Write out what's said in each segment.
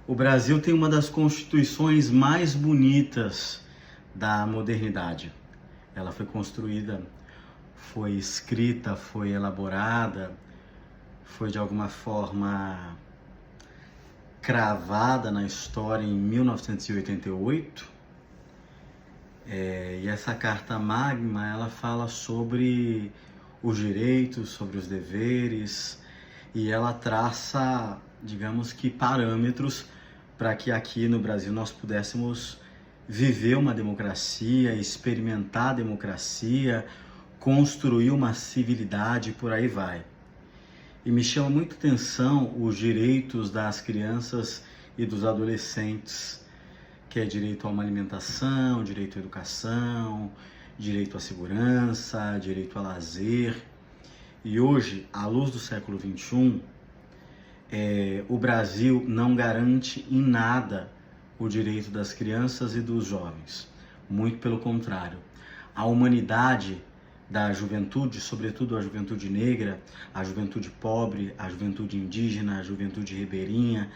O Brasil tem uma das constituições mais bonitas da modernidade. Ela foi construída, foi escrita, foi elaborada, foi de alguma forma cravada na história em 1988. E essa Carta Magna, ela fala sobre os direitos, sobre os deveres, e ela traça, digamos que, parâmetros para que aqui no Brasil nós pudéssemos viver uma democracia, experimentar a democracia, construir uma civilidade e por aí vai. E me chama muita atenção os direitos das crianças e dos adolescentes, que é direito a uma alimentação, direito à educação, direito à segurança, direito a lazer. E hoje, à luz do século XXI, o Brasil não garante em nada o direito das crianças e dos jovens. Muito pelo contrário. A humanidade da juventude, sobretudo a juventude negra, a juventude pobre, a juventude indígena, a juventude ribeirinha,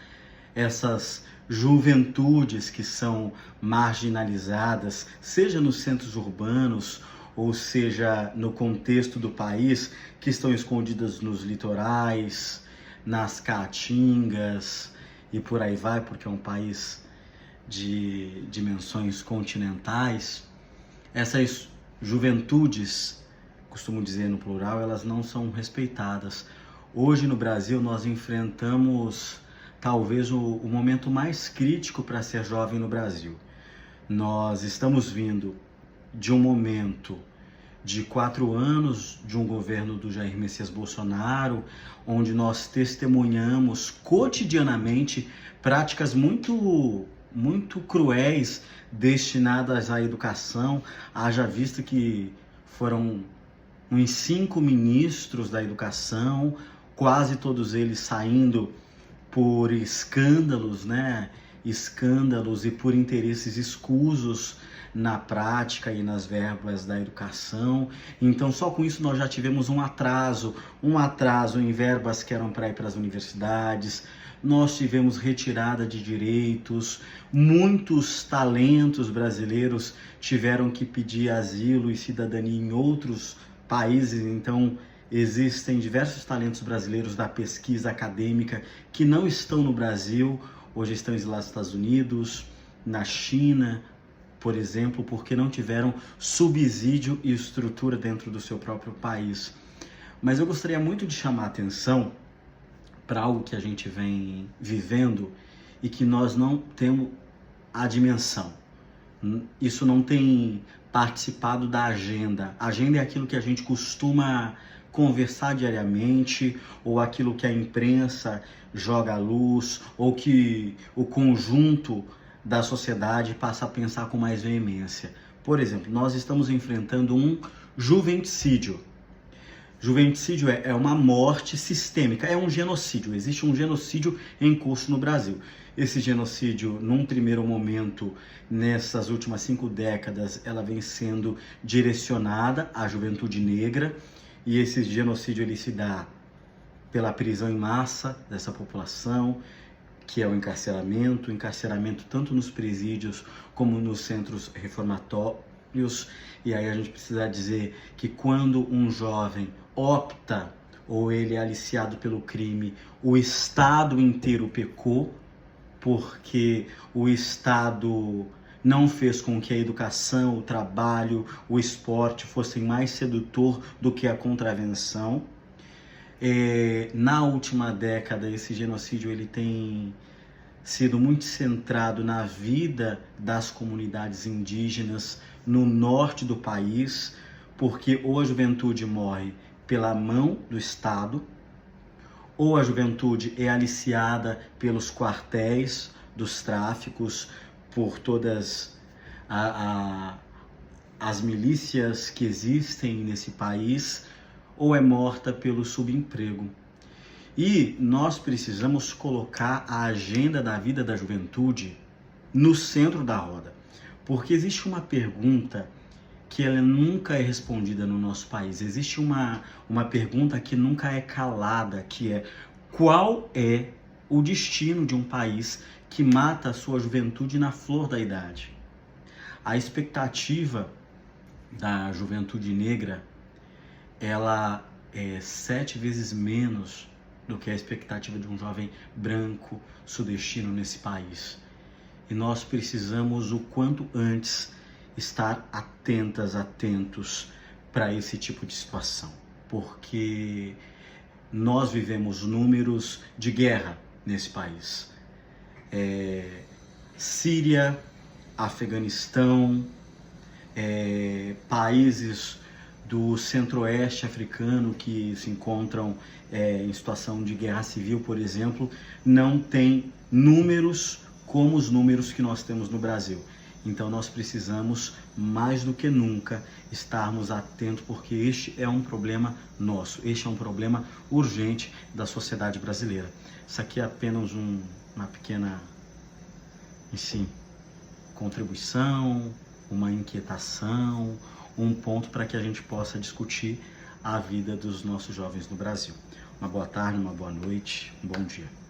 essas juventudes que são marginalizadas, seja nos centros urbanos, ou seja no contexto do país, que estão escondidas nos litorais, nas caatingas e por aí vai, porque é um país de dimensões continentais. Essas juventudes, costumo dizer no plural, elas não são respeitadas. Hoje no Brasil nós enfrentamos talvez o momento mais crítico para ser jovem no Brasil. Nós estamos vindo de um momento de 4 anos de um governo do Jair Messias Bolsonaro, onde nós testemunhamos cotidianamente práticas muito cruéis destinadas à educação, haja visto que foram uns 5 ministros da educação, quase todos eles saindo por escândalos, escândalos e por interesses escusos na prática e nas verbas da educação. Então só com isso nós já tivemos um atraso em verbas que eram para ir para as universidades. Nós tivemos retirada de direitos, muitos talentos brasileiros tiveram que pedir asilo e cidadania em outros países. Então existem diversos talentos brasileiros da pesquisa acadêmica que não estão no Brasil, hoje estão lá nos Estados Unidos, na China, por exemplo, porque não tiveram subsídio e estrutura dentro do seu próprio país. Mas eu gostaria muito de chamar a atenção para algo que a gente vem vivendo e que nós não temos a dimensão. Isso não tem participado da agenda. A agenda é aquilo que a gente costuma conversar diariamente, ou aquilo que a imprensa joga à luz, ou que o conjunto da sociedade passa a pensar com mais veemência. Por exemplo, nós estamos enfrentando um juventicídio. Juventicídio é uma morte sistêmica, é um genocídio. Existe um genocídio em curso no Brasil. Esse genocídio, num primeiro momento, nessas últimas 5 décadas, ela vem sendo direcionada à juventude negra, e esse genocídio ele se dá pela prisão em massa dessa população, que é o encarceramento tanto nos presídios como nos centros reformatórios. E aí a gente precisa dizer que quando um jovem opta ou ele é aliciado pelo crime, o Estado inteiro pecou, porque o Estado não fez com que a educação, o trabalho, o esporte fossem mais sedutor do que a contravenção. Na última década, esse genocídio ele tem sido muito centrado na vida das comunidades indígenas no norte do país, porque ou a juventude morre pela mão do Estado, ou a juventude é aliciada pelos quartéis dos tráficos, por todas as milícias que existem nesse país, ou é morta pelo subemprego. E nós precisamos colocar a agenda da vida da juventude no centro da roda, porque existe uma pergunta que ela nunca é respondida no nosso país. Existe uma pergunta que nunca é calada, que é: qual é o destino de um país que mata a sua juventude na flor da idade. A expectativa da juventude negra, ela é 7 vezes menos do que a expectativa de um jovem branco sudestino nesse país. E nós precisamos o quanto antes estar atentos para esse tipo de situação, porque nós vivemos números de guerra nesse país. Síria, Afeganistão, países do centro-oeste africano que se encontram em situação de guerra civil, por exemplo, não tem números como os números que nós temos no Brasil. Então nós precisamos, mais do que nunca, estarmos atentos, porque este é um problema nosso, este é um problema urgente da sociedade brasileira. Isso aqui é apenas uma pequena, contribuição, uma inquietação, um ponto para que a gente possa discutir a vida dos nossos jovens no Brasil. Uma boa tarde, uma boa noite, um bom dia.